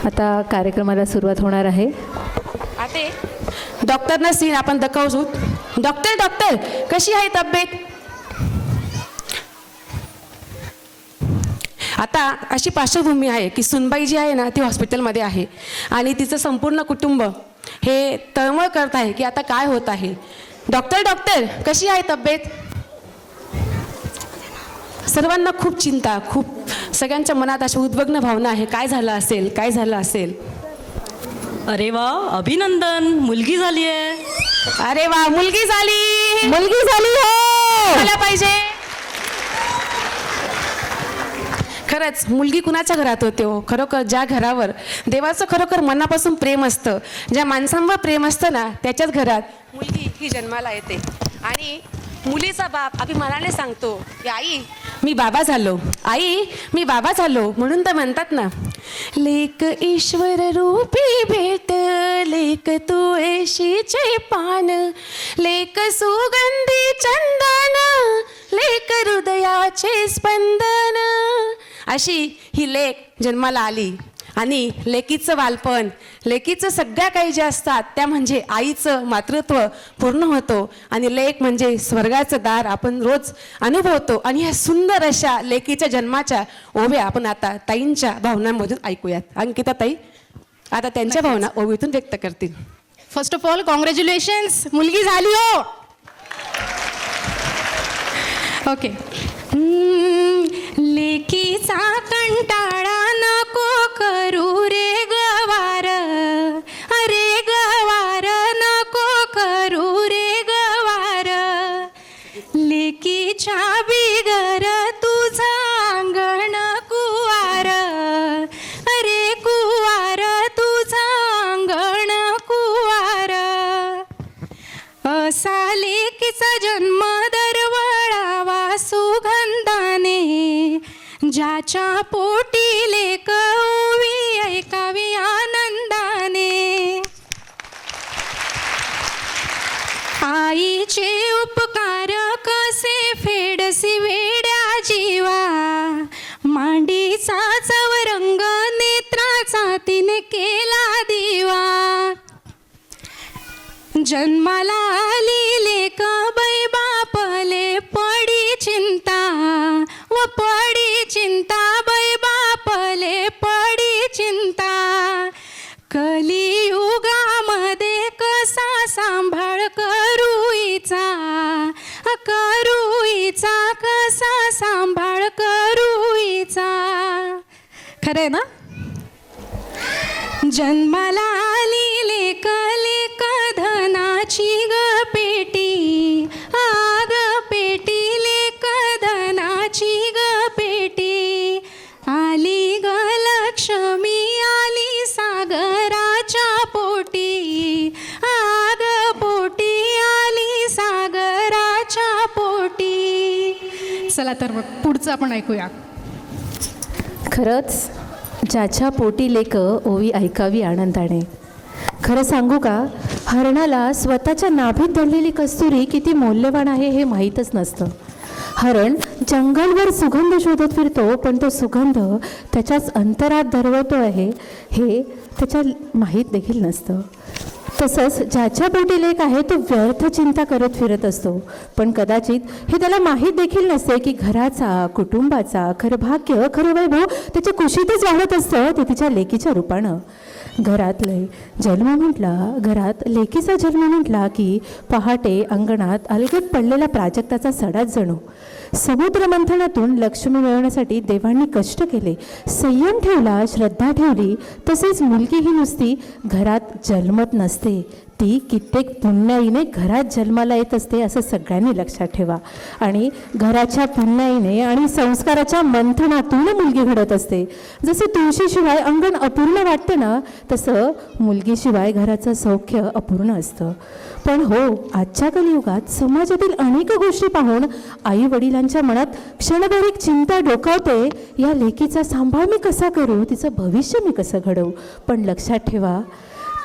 आता कार्यक्रमाला सुरुवात होणार आहे. आते डॉक्टरना सीन आपण दखवू. डॉक्टर डॉक्टर कशी आहे तब्येत? आता अशी पार्श्वभूमी आहे की सुनबाई जी आहे ना ती हॉस्पिटलमध्ये आहे आणि तिचं संपूर्ण कुटुंब हे तळमळ करत आहे की आता काय होत आहे. डॉक्टर डॉक्टर कशी आहे तब्येत? सर्वांना खूप चिंता, खूप सगळ्यांच्या मनात अशी उद्विग्न भावना आहे. काय झालं असेल, काय झालं असेल? अरे वा, अभिनंदन, मुलगी झाली आहे. अरे वा, मुलगी झाली. मुलगी झाली हो. झाल्या पाहिजे. खरंच मुलगी कुणाच्या घरात होते हो? खरोखर ज्या घरावर देवाचं खरोखर मनापासून प्रेम असतं, ज्या माणसांवर प्रेम असतं ना त्याच्याच घरात मुलगी ही जन्माला येते. आणि मुलीचा बाप अभिमानाने सांगतो की आई मी बाबा झालो, आई मी बाबा झालो. म्हणून तर म्हणतात ना, लेक ईश्वर रूपी भेट, लेक तुळशीचे पान, लेक सुगंधी चंदन, लेक हृदयाचे स्पंदन. अशी ही लेक जन्माला आली. आणि लेकीचं बालपण, लेकीचं सगळ्या काही ज्या असतात त्या म्हणजे आईचं मातृत्व पूर्ण होतो. आणि लेक म्हणजे स्वर्गाचं दार आपण रोज अनुभवतो. आणि ह्या सुंदर अशा लेकीच्या जन्माच्या ओव्या आपण आता ताईंच्या भावनांमधून ऐकूयात. अंकिता ताई आता त्यांच्या भावना ओवीतून व्यक्त करतील. फर्स्ट ऑफ ऑल कॉंग्रॅच्युलेशन्स, मुलगी झाली हो. ओके. लेकीचा कंटाळा नको करू रे गवार, अरे गवार नको करू रे गवार. लेकीच्या बिगर तुझं अंगण कुवार, अरे कुवार तुझं अंगण कुवार. असा लेकीचा जन्म दरवळावा सुगंधाने, ज्याच्या पोटी लेक ओवी ऐकावी आनंदाने. आईचे उपकार कसे फेडसी वेड्या जीवा, मांडीचा चवरंग नेत्राचा तिने केला दिवा. जन्माला आली लेक बाई बापले पडी चिंता, व पडी चिंता बाई बापले पडी चिंता. कलियुगामध्ये कसा सांभाळ करूईचा, करूईचा कसा सांभाळ करूईचा. खरंय ना? जन्माला आली लेक, लेक धनाची ग पेटी, आग पेटी लेक धनाची ग पेटी. आली ग लक्ष्मी आली सागराच्या पोटी, आग पोटी आली सागराच्या पोटी. चला तर मग पुढचं आपण ऐकूया. खरंच ज्याच्या पोटी लेक ओवी ऐकावी आनंदाने. खरं सांगू का, हरणाला स्वतःच्या नाभीत दडलेली कस्तुरी किती मौल्यवान आहे हे माहीतच नसतं. हरण जंगलवर सुगंध शोधत फिरतो, पण तो सुगंध त्याच्याच अंतरात दरवळतो आहे हे त्याच्या माहीत देखील नसतं. तसंच ज्याच्या पोटी लेक आहे तो व्यर्थ चिंता करत फिरत असतो, पण कदाचित हे त्याला माहीत देखील नसते की घराचा, कुटुंबाचा खरं भाग्य, खरं वैभव त्याच्या कुशीतच वाढत असतं ते तिच्या लेकीच्या रूपानं. घरात लेकीचा जन्म म्हटला की पहाटे अंगणात अलगद पडलेला प्राजक्ताचा सडाच जणू. समुद्र मंथनातून लक्ष्मी मिळवण्यासाठी देवांनी कष्ट केले, संयम ठेवला, श्रद्धा ठेवली. तसेच मुलगी ही नुसती घरात जन्मत नसते, ती कित्येक पुण्याईने घरात जन्माला येत असते असं सगळ्यांनी लक्षात ठेवा. आणि घराच्या पुण्याईने आणि संस्काराच्या मंथनातून मुलगी घडत असते. जसं तुळशीशिवाय अंगण अपूर्ण वाटतं ना, तसं मुलगीशिवाय घराचं सौख्य अपूर्ण असतं. पण हो, आजच्या कलियुगात समाजातील अनेक गोष्टी पाहून आई वडिलांच्या मनात क्षणभर एक चिंता डोकावते, या लेकीचा सांभाळ मी कसा करू, तिचं भविष्य मी कसं घडवू. पण लक्षात ठेवा,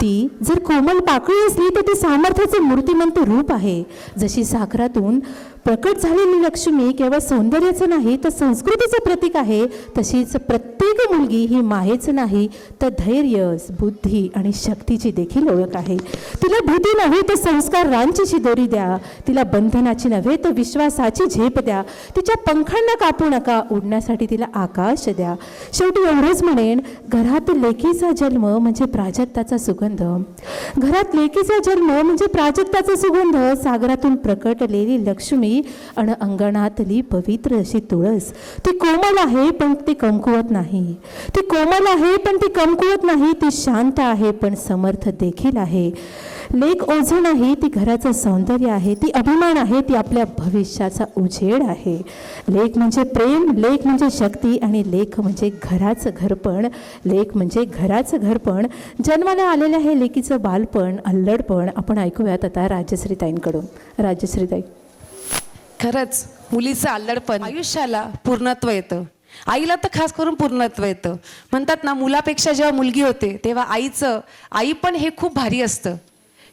ती जर कोमल पाकळी असली तर ती सामर्थ्याचे मूर्तिमंत रूप आहे. जशी सागरातून प्रकट झालेली लक्ष्मी केवळ सौंदर्याचं नाही तर संस्कृतीचं प्रतीक आहे, तशीच प्रत्येक मुलगी ही मायेचं नाही तर धैर्य, बुद्धी आणि शक्तीची देखील ओळख आहे. तिला भीती नव्हे तर संस्कारांची शिदोरी द्या, तिला बंधनाची नव्हे तर विश्वासाची झेप द्या, तिच्या पंखांना कापू नका, उडण्यासाठी तिला आकाश द्या. शेवटी एवढंच म्हणेन, घरात लेकीचा जन्म म्हणजे प्राजक्ताचा सुगंध. घरात लेकीचा जन्म म्हणजे प्राजक्ताचा सुगंध. सागरातून प्रकटलेली लक्ष्मी आणि अंगणातली पवित्र अशी तुळस. ती कोमल आहे पण ती कमकुवत नाही. ती कोमल आहे पण ती कमकुवत नाही. ती शांत आहे पण समर्थ देखील आहे. लेक ओझं नाही, ती घराचं सौंदर्य आहे. ती अभिमान आहे, ती आपल्या भविष्याचा उजेड आहे. लेक म्हणजे प्रेम, लेक म्हणजे शक्ती आणि लेक म्हणजे घराचं घरपण. लेक म्हणजे घराचं घरपण. जन्माला आलेलं हे लेकीचं बालपण, अल्लडपण आपण ऐकूयात आता राजश्रीताईंकडून. राजश्रीताई. खरंच मुलीचं अल्लडपण आयुष्याला पूर्णत्व येतं. आईला तर खास करून पूर्णत्व येतं. म्हणतात ना, मुलापेक्षा जेव्हा मुलगी होते तेव्हा आई पण हे खूप भारी असतं.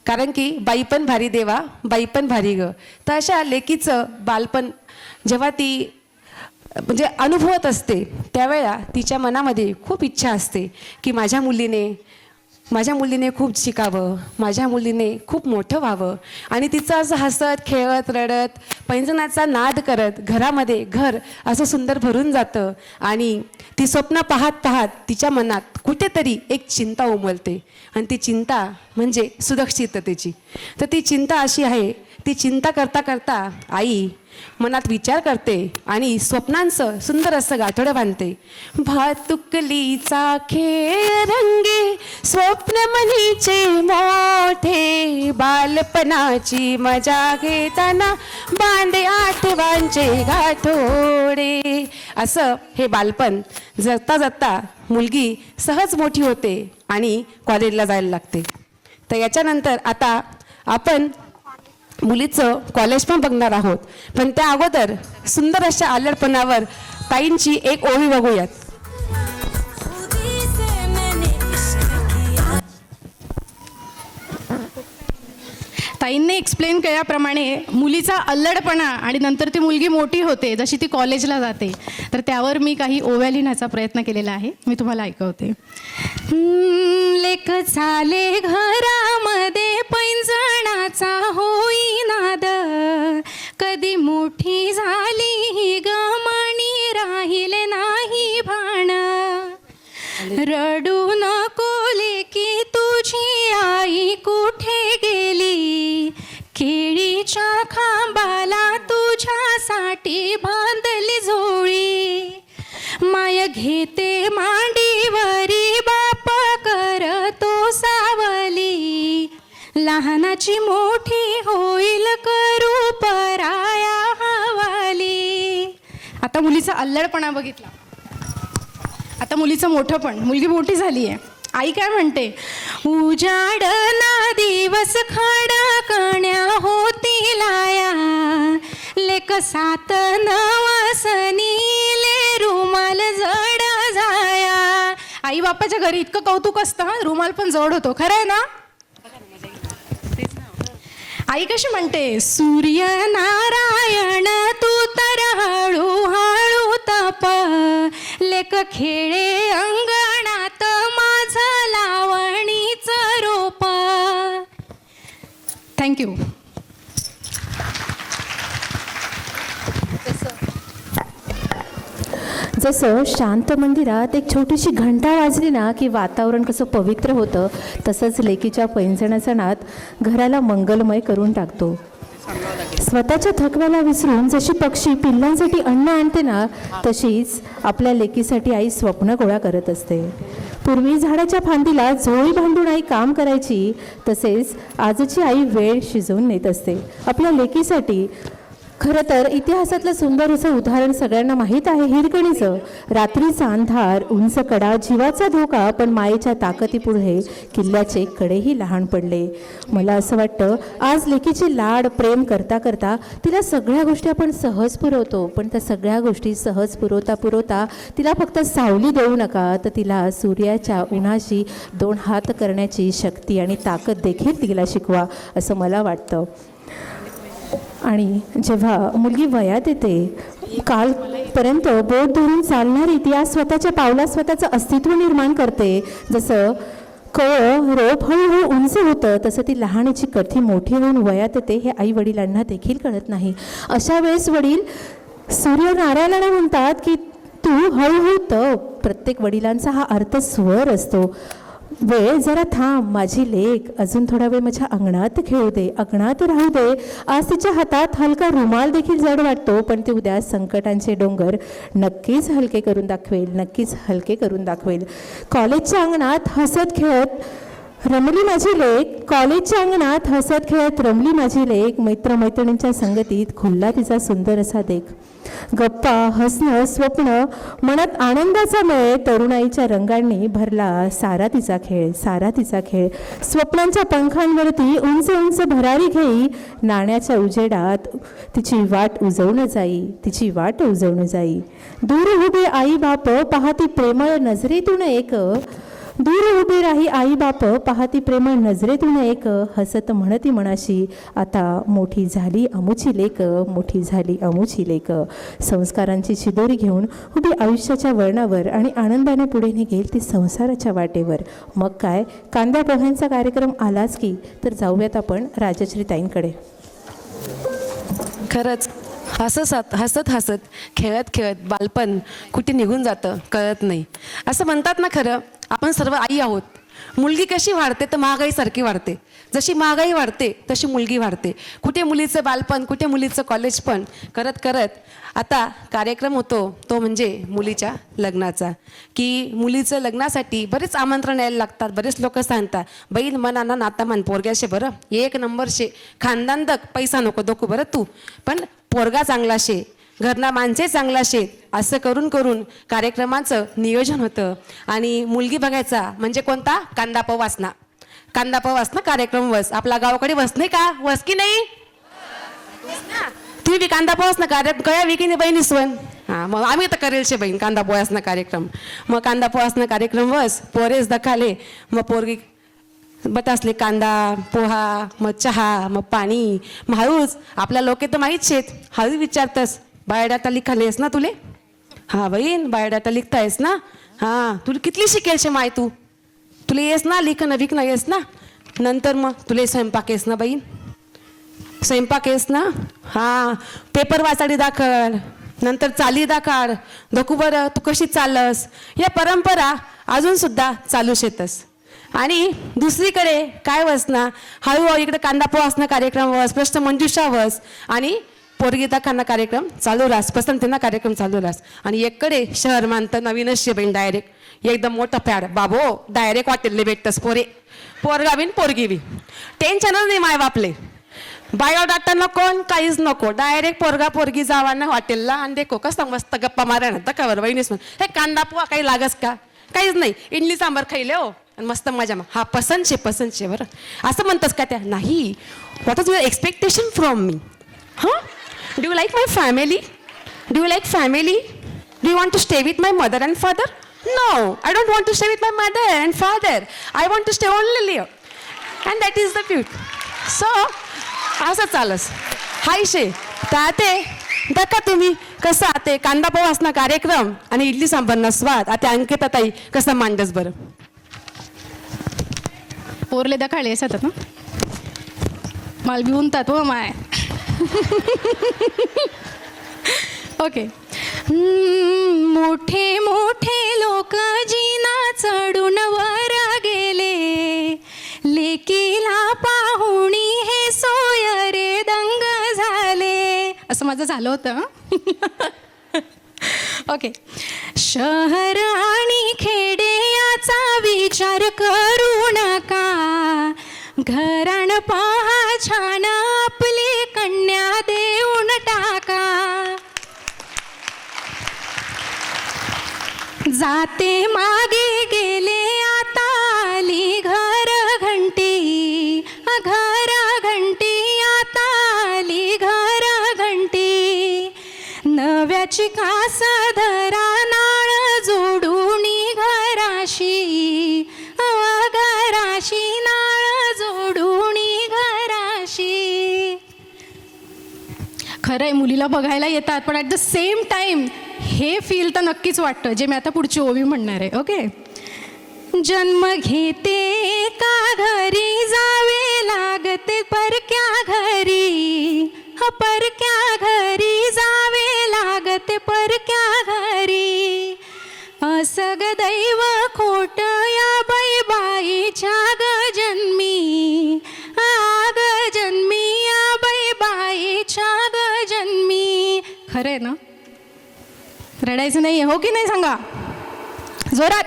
कारण की बाई पण भारी देवा, बाई पण भारी ग. तर अशा लेकीचं बालपण जेव्हा ती म्हणजे अनुभवत असते त्यावेळेला तिच्या मनामध्ये खूप इच्छा असते की माझ्या मुलीने खूप शिकावं, माझ्या मुलीने खूप मोठं व्हावं. आणि तिचं असं हसत खेळत रडत पैंजणाचा नाद करत घरामध्ये घर असं सुंदर भरून जातं. आणि ती स्वप्न पाहत पाहत तिच्या मनात कुठेतरी एक चिंता उमलते. आणि ती चिंता म्हणजे सुरक्षिततेची. तर ती चिंता अशी आहे, ती चिंता करता करता आई मनात विचार करते आणि स्वप्नांचं सुंदर असं गाठोडं बांधते. भातुकलीचा खेळ रंगे स्वप्न मनीचे मोठे, बालपणाची मजा घेताना बांधे आठवांचे गाठोडे. असं हे बालपण जगता जगता मुलगी सहज मोठी होते आणि कॉलेजला जायला लागते. तर याच्यानंतर आता आपण मुलीचं कॉलेज पण बघणार आहोत. पण त्या अगोदर सुंदर अशा अल्लडपणावर ताईंची एक ओवी बघूयात. ताईंनी एक्सप्लेन केल्याप्रमाणे मुलीचा अल्लडपणा आणि नंतर ती मुलगी मोठी होते जशी ती कॉलेजला जाते, तर त्यावर मी काही ओव्या लिहिण्याचा प्रयत्न केलेला आहे. मी तुम्हाला ऐकवते. लेक झाले घरामध्ये पैंजणाचा होई नाद, कधी मोठी झाली ही गमणी राहिले नाही भाण. रडू नको लेकी तुझी आई कुठे गेली, केळीच्या खांबाला तुझ्यासाठी बांधली झोळी. माय घेते मांडीवरी बाप करतो सावली, लहानाची मोठी होईल करू पराया हवाली. आता मुलीचा अल्लडपणा बघितला, आता मुलीचं मोठं पण. मुलगी मोठी झाली आहे. आई काय म्हणते, उजाड ना दिवस खडकण्या होती लाया, लेक 7 नवसनीले रुमाल जड जाया. आई बापाच्या घरी इतकं कौतुक असतं, हा रुमाल पण जड होतो. खरं आहे ना? आई कशी म्हणते, सूर्य नारायण तू तर हळूहळू तप, लेक खेळे अंगणात माझं लावणीचं रोप. थँक्यू. जसं शांत मंदिरात एक छोटीशी घंटा वाजली ना की वातावरण कसं पवित्र होतं, तसंच लेकीच्या पैंजणाचा नाद घराला मंगलमय करून टाकतो. स्वतःच्या थकव्याला विसरून जशी पक्षी पिल्लांसाठी अन्न आणते ना, तशीच आपल्या लेकीसाठी आई स्वप्न गोळा करत असते. पूर्वी झाडाच्या फांदीला झोळी बांधून आई काम करायची, तसेच आजची आई वेळ शिजवून नेत असते आपल्या लेकीसाठी. खरं तर इतिहासातलं सुंदर असं उदाहरण सगळ्यांना माहीत आहे हिरकणीचं. रात्रीचा अंधार, उंच कडा, जीवाचा धोका, पण मायेच्या ताकदीपुढे किल्ल्याचे कडेही लहान पडले. मला असं वाटतं आज लेकीची लाड प्रेम करता करता तिला सगळ्या गोष्टी आपण सहज पुरवतो, पण त्या सगळ्या गोष्टी सहज पुरवता तिला फक्त सावली देऊ नका, तर तिला सूर्याच्या उन्हाशी 2 हात करण्याची शक्ती आणि ताकद देखील तिला शिकवा असं मला वाटतं. आणि जेव्हा मुलगी वयात येते, कालपर्यंत बोट धरून चालणारी ती आज स्वतःच्या पावलात स्वतःचं अस्तित्व निर्माण करते. जसं रोप हळूहळू उंच होतं, तसं ती लहानीची कथी मोठी होऊन वयात येते हे आई वडिलांना देखील कळत नाही. अशा वेळेस वडील सूर्यनारायणाला म्हणतात की तू हळूहळू तप. प्रत्येक वडिलांचा हा अर्थ स्वर असतो. वेळ जरा थांब माझी लेक, अजून थोडा वेळ माझ्या अंगणात खेळू दे, अंगणात राहू दे. आज तिच्या हातात हलका रुमाल देखील जड वाटतो, पण ती उद्या संकटांचे डोंगर नक्कीच हलके करून दाखवेल, नक्कीच हलके करून दाखवेल. कॉलेजच्या अंगणात हसत खेळत रमली माझी लेक, कॉलेजच्या अंगणात हसत खेळत रमली माझी लेक. मैत्रमैत्रिणींच्या संगतीत खुलला तिचा सुंदर असा देख. गप्पा, हसणं, स्वप्न, मनात आनंदाचा मेळ, तरुणाईच्या रंगांनी भरला सारा तिचा खेळ, सारा तिचा खेळ. स्वप्नांच्या पंखांवरती उंच उंच भरारी घेई, नाण्याच्या उजेडात तिची वाट उजवून जाई, तिची वाट उजवून जाई. दूर उभे आई बाप पाहती प्रेमळ नजरेतून एक, दूर उभी राही आई बाप पाहती प्रेमळ नजरेतून एक. हसत म्हणती मनाशी आता मोठी झाली अमुची लेक, मोठी झाली अमुची लेक. संस्कारांची शिदोरी घेऊन उभी आयुष्याच्या वळणावर आणि आनंदाने पुढे निघेल ती संसाराच्या वाटेवर. मग काय, कांद्या पोह्यांचा कार्यक्रम आलाच की, तर जाऊयात आपण राजश्रीताईंकडे. खरंच हसत हसत खेळत खेळत बालपण कुठे निघून जातं कळत नाही. असं म्हणतात ना, खरं आपण सर्व आई आहोत. मुलगी कशी वाढते तर महागाईसारखी वाढते. जशी महागाई वाढते तशी मुलगी वाढते. कुठे मुलीचं बालपण, कुठे मुलीचं कॉलेज पण करत करत आता कार्यक्रम होतो तो म्हणजे मुलीच्या लग्नाचा. की मुलीचं लग्नासाठी बरेच आमंत्रण यायला लागतात. बरेच लोक सांगतात बहीण मनाना नाता मन पोरग्याशे बरं, 1 नंबर शे, खानदान दक, पैसा नको दोकू बरं तू, पण पोरगा चांगला शे, घरना माणसे चांगला शे. असं करून करून कार्यक्रमाचं नियोजन होतं. आणि मुलगी बघायचा म्हणजे कोणता, कांदा पाव वासना, कांदा पाव वासना कार्यक्रम वस. आपला गावाकडे वस नाही का, वस की नाही, तुम्ही बी कांदा पोहास ना कार्यक्रम कया विकीने बहिणी स्वयं. हां, मग आम्ही तर करेल शे बहीण कांदा पोहासना कार्यक्रम. मग कांदा पोहासना कार्यक्रम वस पोरेस दखाले. मग पोरगी बतासले कांदा पोहा, मग चहा, मग पाणी, मग हळूच आपल्या लोके तर माहीत शेत. हळू विचारतस बायोडाटा लिखालेस ना तुले. हां बहीण बायोडाटा लिखतायस ना. हां, तुला कितली शिकेल शे माय तू, तुला येस ना लिखणं विकणं येस ना. नंतर मग तुला स्वयंपाक येस ना बहीण, स्वयंपाक येस ना. हां, पेपर वाचाडी दाखल, नंतर चाली दाखल, धकू बरं तू कशी चालस. या परंपरा अजूनसुद्धा चालू शेतस. आणि दुसरीकडे काय वसना, हळूहळू इकडे कांदा पोहासना कार्यक्रम वस, प्रश्न मंजुषा वस, आणि पोरगी दाखवणं कार्यक्रम चालू राहस, पसंतीना कार्यक्रम चालू राहस. आणि एककडे शहर मानतं नवीनच शे बहीण डायरेक्ट एकदम मोठं फॅड बाबो, डायरेक्ट हॉटेलले भेटतस पोरे, पोरगा बिन पोरगी बी. टेन्शनच नाही माय बापले, बायोडाटा नको काहीच नको, डायरेक्ट पोरगा पोरगी जावा ना हॉटेलला आणि देखो कसं मस्त गप्पा मारा ना दकावर बहिणीस. हे कांदा पोहा काही लागस का, काहीच नाही, इडली सांबार खाईले हो आणि मस्त मजा. हा पसंत शे बरं. असं म्हणतस का त्या, नाही, what is your expectation from me. हां, do you like my family, do you like family, do you want to stay with my mother and father. No, I don't want to stay with my mother and father. I want to stay only here. And that is the beauty. So, असं चालस हाय शे ताते दका तुम्ही कसं आते कांदा पोहा असणं कार्यक्रम आणि इडली सांबारना स्वाद आता अंकिता ताई कसं मांडस बरं. पोरले दखाळे येतात ना, मला भिवून तात हो माय. ओके. मोठे मोठे लोक जिना चढून वर गेले, लेकीला पाहुणी हे सोय रे दंग झाले. असं माझं झालं होतं. ओके. शहर आणि खेडे याचा विचार करू नका, घराण पहा छान आपली कन्या देऊन टाका. जाते मागे गेले आता आली घर घंटी आता आली घर घंटी नव्याची कास धरा नाळ जोडूनी घराशी नाळ जोडूनी घराशी. खरंय मुलीला बघायला येतात पण ॲट द सेम टाइम हे फील तर नक्कीच वाटतं जे मी आता पुढची ओवी म्हणणार आहे. ओके. जन्म घेते का घरी जावे लागते परक्या घरी परक्या घरी जावे लागते परक्या घरी असग दैव खोट या बाईच्या ग जन्मी या बाईच्या ग जन्मी. खरंय ना? रडायचं नाही हो की नाही सांगा जोरात.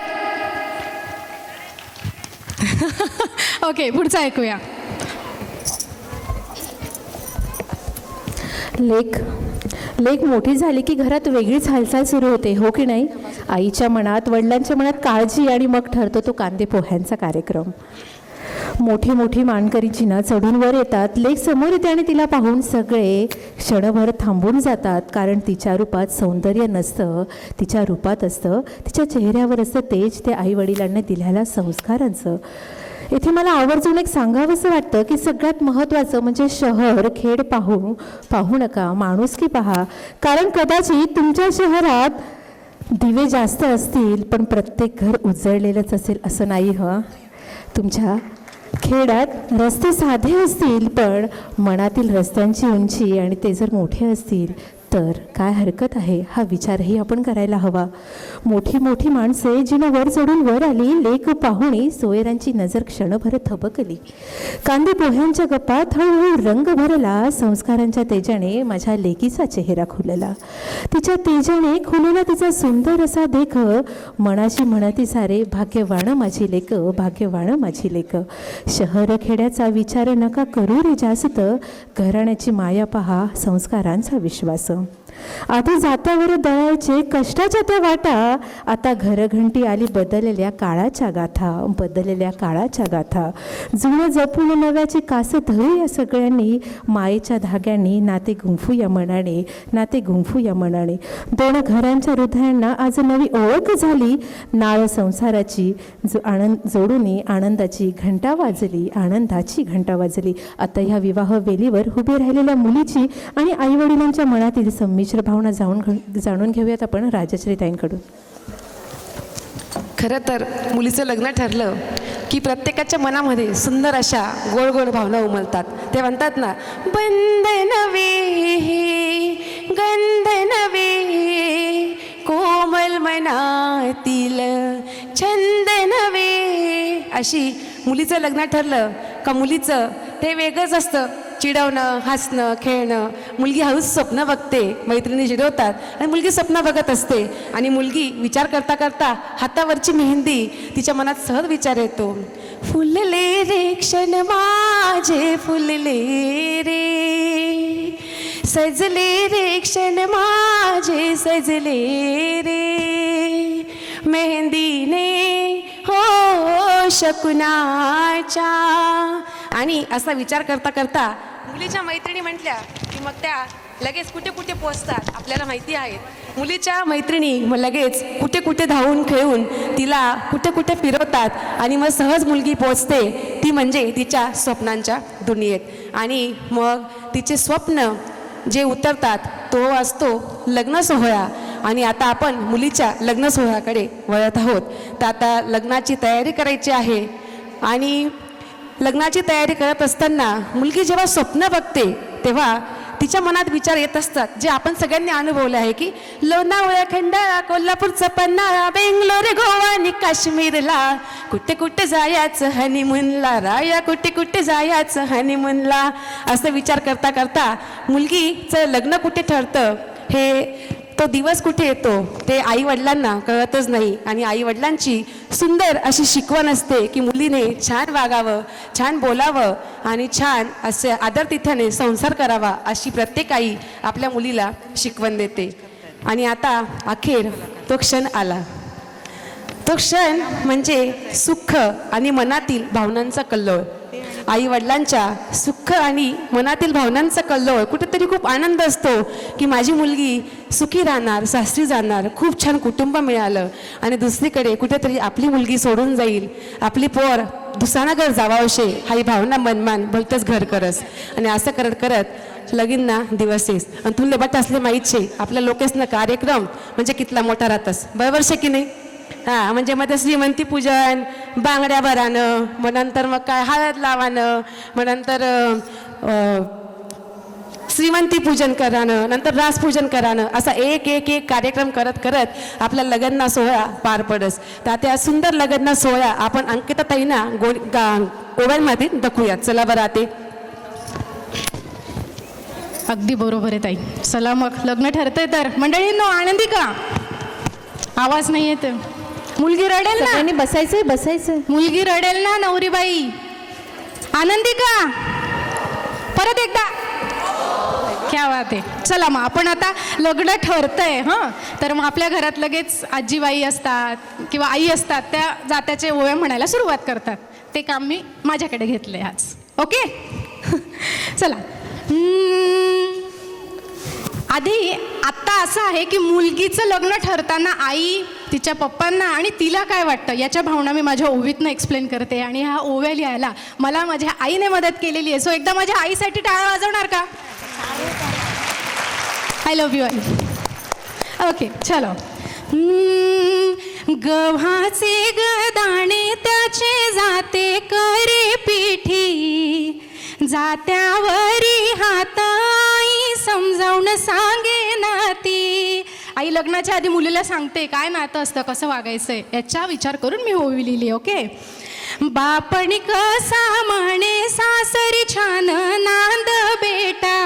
ओके पुढचं ऐकूया. लेक मोठी झाली की घरात वेगळीच हालचाल सुरू होते हो की नाही. आईच्या मनात वडिलांच्या मनात काळजी आणि मग ठरतो तो कांदे पोह्यांचा कार्यक्रम. मोठी मोठी मानकरी जिना चढून वर येतात. लेक समोर येते आणि तिला पाहून सगळे क्षणभर थांबून जातात कारण तिच्या रूपात सौंदर्य नसतं, तिच्या रूपात असतं, तिच्या चेहऱ्यावर असतं तेज ते आई वडिलांनी दिलेल्या संस्कारांचं. इथे मला आवर्जून एक सांगावंसं वाटतं की सगळ्यात महत्त्वाचं म्हणजे शहर खेड पाहू नका, माणुसकी पहा. कारण कदाचित तुमच्या शहरात दिवे जास्त असतील पण प्रत्येक घर उजळलेलंच असेल असं नाही हं. तुमच्या खेड्यात रस्ते साधे असतील पण मनातील रस्त्यांची उंची आणि ते जर मोठे असतील तर काय हरकत आहे हा विचारही आपण करायला हवा. मोठी मोठी माणसे जिनं वर चढून वर आली. लेक पाहुणी सोयरांची नजर क्षणभर थबकली. कांदे पोह्यांच्या गप्पात हळूहळू रंग भरला. संस्कारांच्या तेजाने माझ्या लेकीचा चेहरा खुलला. तिच्या तेजाने खुलला तिचा सुंदर असा देख. मनाशी म्हणती सारे भाग्यवान माझी लेक, भाग्यवान माझी लेक. शहर खेड्याचा विचार नका करू रे जास्त, घराण्याची माया पहा, संस्कारांचा विश्वास. आधी जात्यावर दळायचे कष्टाच्या त्या वाटा, आता घरघंटी आली बदललेल्या काळाच्या गाथा, बदललेल्या काळाच्या गाथा. जुनं जपून नव्याची कास धरू या सगळ्यांनी, मायेच्या धाग्यांनी नाते गुंफू या मनाने, नाते गुंफू या मनाने. दोन घरांच्या हृदयांना आज नवी ओळख झाली. नाळ संसाराची जोडून आनंदाची घंटा वाजली, आनंदाची घंटा वाजली. आता ह्या विवाह वेलीवर उभे राहिलेल्या मुलीची आणि आईवडिलांच्या मनातील संमिश्र भावना जाणून घेऊयात आपण राजश्रीताईंकडून. खरं तर मुलीचं लग्न ठरलं की प्रत्येकाच्या मनामध्ये सुंदर अशा गोड गोड भावना उमलतात. ते म्हणतात ना, बंधन वे गंध नवे, कोमल मनातील छंद नवे. अशी मुलीचं लग्न ठरलं का मुलीचं ते वेगळंच असतं. चिडवणं, हसणं, खेळणं. मुलगी हळूच स्वप्न बघते, मैत्रिणी चिडवतात आणि मुलगी स्वप्न बघत असते. आणि मुलगी विचार करता करता हातावरची मेहंदी तिच्या मनात सहज विचार येतो. फुलले रे क्षण माझे फुलले रे, सजले रे क्षण माझे सजले रे, मेहंदीने हो शकुनाच्या. आणि असा विचार करता करता मुलीच्या मैत्रिणी म्हटल्या की मग त्या लगेच कुठे कुठे पोचतात आपल्याला माहिती आहे. मुलीच्या मैत्रिणी मग लगेच कुठे कुठे धावून खेळून तिला कुठे कुठे फिरवतात आणि मग सहज मुलगी पोचते. ती म्हणजे तिच्या स्वप्नांच्या दुनियेत. आणि मग तिचे स्वप्न जे उतरतात तो असतो लग्न सोहळा. आणि आता आपण मुलीच्या लग्न सोहळ्याकडे वळत आहोत. तर आता लग्नाची तयारी करायची आहे. आणि लग्नाची तयारी करत असताना मुलगी जेव्हा स्वप्न बघते तेव्हा तिच्या मनात विचार येत असतात जे आपण सगळ्यांनी अनुभवले आहे की लोणावळा, खंडाळा, कोल्हापूरचा पन्हाळा, बेंगलोर, गोवा आणि काश्मीरला कुठे कुठे जायचं हनीमूनला, राया कुठे कुठे जायचं हनीमूनला. असं विचार करता करता मुलगीचं लग्न कुठे ठरतं हे तो दिवस कुठे येतो ते आईवडिलांना कळतच नाही. आणि आईवडिलांची सुंदर अशी शिकवण असते की मुलीने छान वागावं, छान बोलावं आणि छान असे आदरातिथ्याने संसार करावा अशी प्रत्येक आई आपल्या मुलीला शिकवण देते. आणि आता अखेर तो क्षण आला. तो क्षण म्हणजे सुख आणि मनातील भावनांचा कल्लोळ. आई वडिलांच्या सुख आणि मनातील भावनांचा कल्लोळ. कुठेतरी खूप आनंद असतो की माझी मुलगी सुखी राहणार, सासरी जाणार, खूप छान कुटुंब मिळालं. आणि दुसरीकडे कुठेतरी आपली मुलगी सोडून जाईल, आपली पोर दुसऱ्या घर जावावशे, हा ही भावना मनमान भलतंच घर करस. आणि असं करत करत लगीनना दिवस येस आणि तुले बट असले माहीतशे आपल्या लोकेसनं कार्यक्रम म्हणजे कितला मोठा राहतस. बरोबर शे की नाही? हां, म्हणजे मग ते श्रीमंती पूजन, बांगड्या भरानं, मग नंतर मग काय हळद लावानं, मग नंतर श्रीमंती पूजन करानं, नंतर रासपूजन करानं, असा एक एक एक कार्यक्रम करत करत आपला लग्न सोहळा पार पडस. तर त्या सुंदर लग्न सोहळा आपण अंकिताताईंना ओव्यामध्ये दाखवूयात. चला बरं आते. अगदी बरोबर आहे ताई. चला मग लग्न ठरतंय तर मंडळींनो आनंदी का? आवाज नाही येत. मुलगी रडेल ना? सगळ्यांनी बसायचंय बसायचंय. मुलगी रडेल ना नवरीबाई? आनंदी का? परत एकदा. क्या बात आहे. चला मग आपण आता लग्न ठरतंय हां, तर मग आपल्या घरात लगेच आजीबाई असतात किंवा आई असतात, त्या जात्याचे ओव्या म्हणायला सुरुवात करतात. ते काम मी माझ्याकडे घेतलंय आज. ओके चला. आधी आत्ता असं आहे की मुलगीचं लग्न ठरताना आई, तिच्या पप्पांना आणि तिला काय वाटतं याच्या भावना मी माझ्या ओवीतनं एक्सप्लेन करते. आणि ह्या ओव्या लिहायला मला माझ्या आईने मदत केलेली आहे. सो एकदा माझ्या आईसाठी टाळ्या वाजवणार का? I love you I. Okay चलो. गव्हाचे गदाणे त्याचे जाते करे पिठी, जात्यावरी हात आई समजावून सांगे नाती. आई लग्नाच्या आधी मुलीला सांगते काय नातं असतं, कसं वागायचंय, याचा विचार करून मी ओवी लिहिली. ओके. बापणी कसा म्हणे सासरी छान नांद बेटा,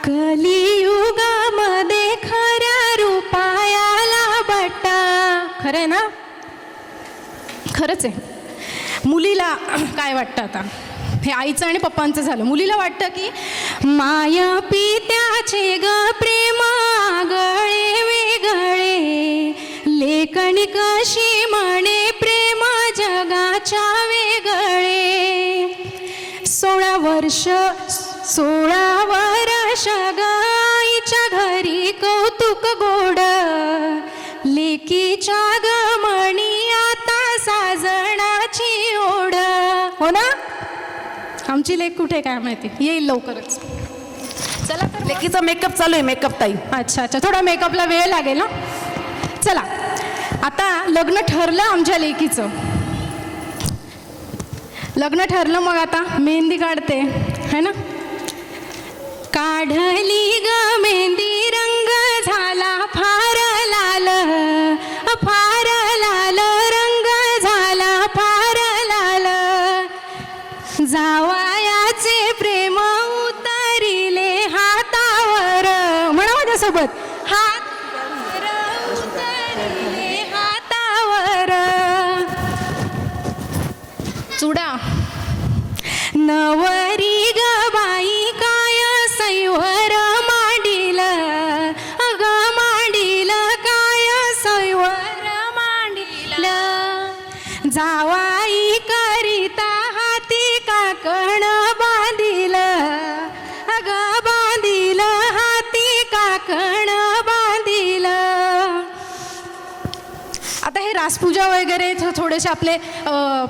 कलियुगामध्ये खऱ्या रूपायाला बट्टा. खरं आहे ना? खरंच आहे. मुलीला काय वाटतं आता? हे आईचं आणि पप्पांचं झालं. मुलीला वाटतं की माया पित्याचे ग प्रेम आगळे वेगळे, लेखणी कशी म्हणे प्रेम जगाच्या वेगळे. 16 वर्ष गाईच्या घरी कौतुक गोड, लेकीच्या गमणी आता साजणाची ओढ. हो ना? आमची लेक कुठे काय माहिती, येईल लवकरच. चला तर लेकीचा मेकअप चालू आहे. मेकअप ताई. अच्छा अच्छा, थोडा मेकअपला वेळ लागेल ना. चला आता लग्न ठरलं आमच्या लेकीचं. लग्न ठरलं मग आता मेहंदी काढते है ना. काढली ग मेहंदी रंग झाला फार लाल, फार लाल रंग झाला फार लाल. जावयाचे प्रेम उतरिले हातावर. म्हणा माझ्यासोबत. हातावर उतरिले हातावर. चुडा नवरी ग बाई काय सैवर मांडील, अग मांडील काय सैवर मांडील. जावाई करिता हाती काकण बांधील, अग बांधील हाती काकण बांधील. आता हे रासपूजा वगैरे थोडेसे आपले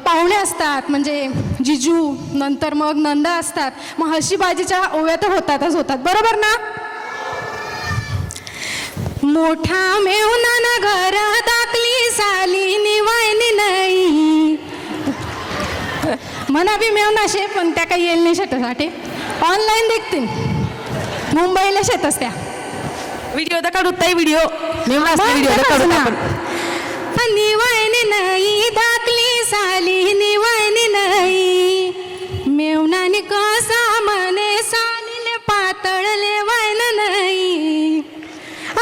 पाहुणे असतात, म्हणजे जिजू, नंतर मग नंदा असतात. मग हशीबाजीच्या ओव्या तर होतातच होतात. बरोबर ना? मोठा मेवना घर दाखली साली निवायनी नाही. म्हणा बी मेवनाशे, पण त्या काही येईल नाही शेतासाठी. ऑनलाईन देखतील मुंबईला शेतच त्या. व्हिडिओ तर काढू ताई. व्हिडिओ व्हिडिओ काढू आपण. निवायनी नाही दाखली साली निवायनी नाही. मेवनाने कसा म्हणे सालीले पातळ लेवायन नाही,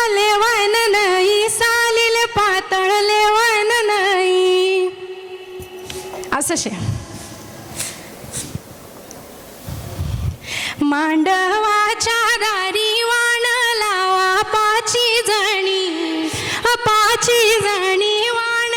लेवायन नाही सालीले पातळ लेवायन नाही. असं शे. मांडवाच्या दारी वाण लावा 5 जणी, 5 जणी वाण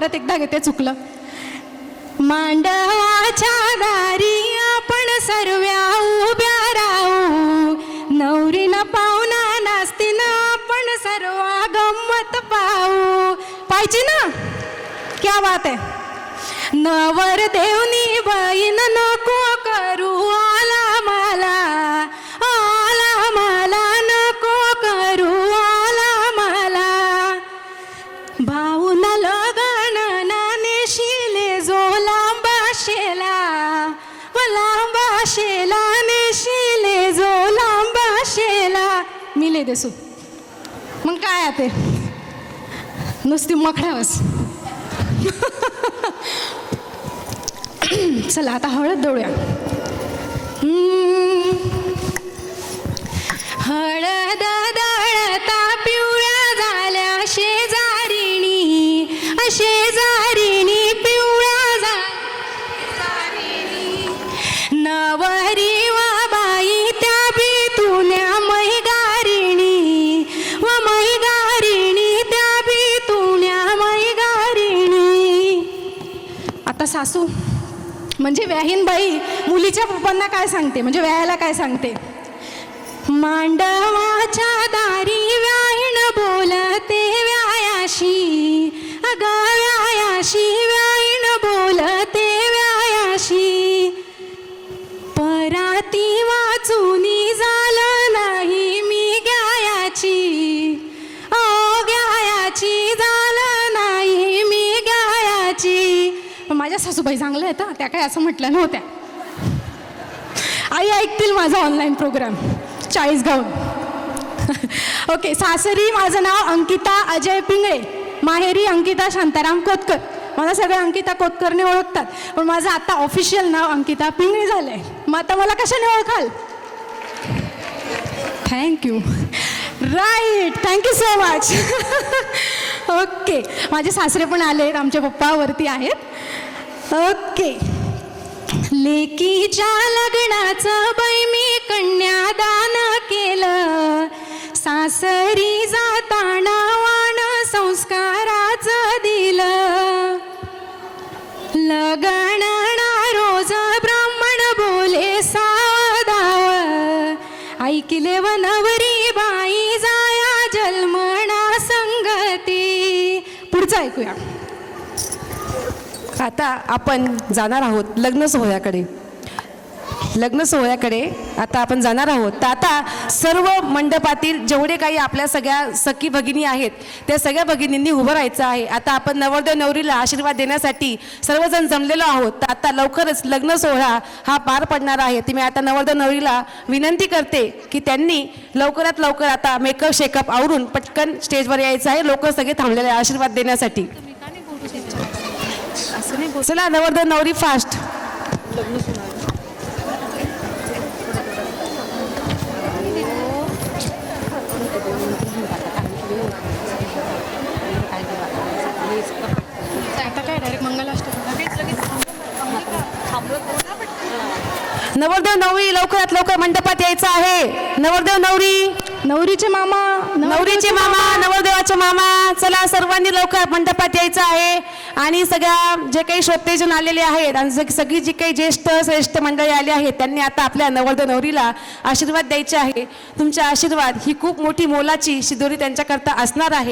परत एकदा घेते, चुकलं. मांडवाच्या दारी आपण सर्व्या उभ्या राहू, नवरीला पाहुणा नाचतीन आपण सर्व गंमत पाहू. पाहिजे ना? क्या बात आहे. नवर देवनी बहीण नको करू आला मला नको करू आला मला. भाऊन लगन नेशिले जो लांबा शेला नेशिले जो लांबा शेला. मिले देसू. मग काय ते नुसती मखड्यावस. चला आता हळद दळूया. हळद दळता पिवळ्या झाल्या शेजारिणी पिवळ्या झारिणी. नवरी वा बाई त्या बितुन्या मैगारिणी त्या बितुन्या मैगारिणी. आता सासू म्हणजे व्याहीन बाई मुलीच्या पप्पांना काय सांगते, म्हणजे व्यायाला काय सांगते. मांडवाच्या दारी व्याहीन बोलते व्यायाशी, अगं व्यायाशी व्याहीन बोलते व्यायाशी. पराती वाचूनी झालं नाही मी गायाची, गायाची झालं नाही मी गायाची. माझ्या सासूबाई चांगल्या आहेत, त्या काय असं म्हटलं नव्हत्या. आई ऐकतील माझा ऑनलाईन प्रोग्राम 40 गाऊन. ओके. सासरी माझं नाव अंकिता अजय पिंगळे, माहेरी अंकिता शांताराम कोतकर. मला सगळे अंकिता कोतकरने ओळखतात, पण माझं आता ऑफिशियल नाव अंकिता पिंगळे झालं आहे. मग आता मला कशाने ओळखाल? Thank you. Right, thank you so much. Okay. माझे सासरे पण आले आहेत, आमचे पप्पा वरती आहेत. ओके. लेकीच्या लग्नाचं बाई मी कन्यादान केलं, सासरी जाताना वाण संस्काराचं दिलं. लगणना रोज ब्राह्मण बोले सावधाव, ऐकले व नवरी बाई जाया जन्मना संगती. पुढचं ऐकूया. आता आपण जाणार आहोत लग्न सोहळ्याकडे. आता आपण जाणार आहोत. तर आता सर्व मंडपातील जेवढे काही आपल्या सगळ्या सखी भगिनी आहेत त्या सगळ्या भगिनींनी उभं राहायचं आहे. आता आपण नवरदेव नवरीला आशीर्वाद देण्यासाठी सर्वजण जमलेलो आहोत. तर आता लवकरच लग्न सोहळा हा पार पडणार आहे. मी आता नवरदेव नवरीला विनंती करते की त्यांनी लवकरात लवकर आता मेकअप शेकअप आवरून पटकन स्टेजवर यायचं आहे. लोक सगळे थांबलेले आहे आशीर्वाद देण्यासाठी. चला नवरदेव नवरी फास्ट. आता काय डायरेक्ट मंगलाष्टक. नवरदेव नवरी लवकरात लवकर मंडपात यायचं आहे. नवरदेव नवरी, नवरीचे मामा, नवरीचे मामा, नवरदेवाचे मामा, चला सर्वांनी लवकर मंडपात यायचं आहे. आणि सगळ्या जे काही श्रोतेजन आलेले आहेत आणि सगळी जी काही ज्येष्ठ श्रेष्ठ मंडळी आली आहेत त्यांनी आता आपल्या नवरदेव नवरीला आशीर्वाद द्यायचे आहे. तुमचा आशीर्वाद ही खूप मोठी मोलाची शिदोरी त्यांच्याकरता असणार आहे.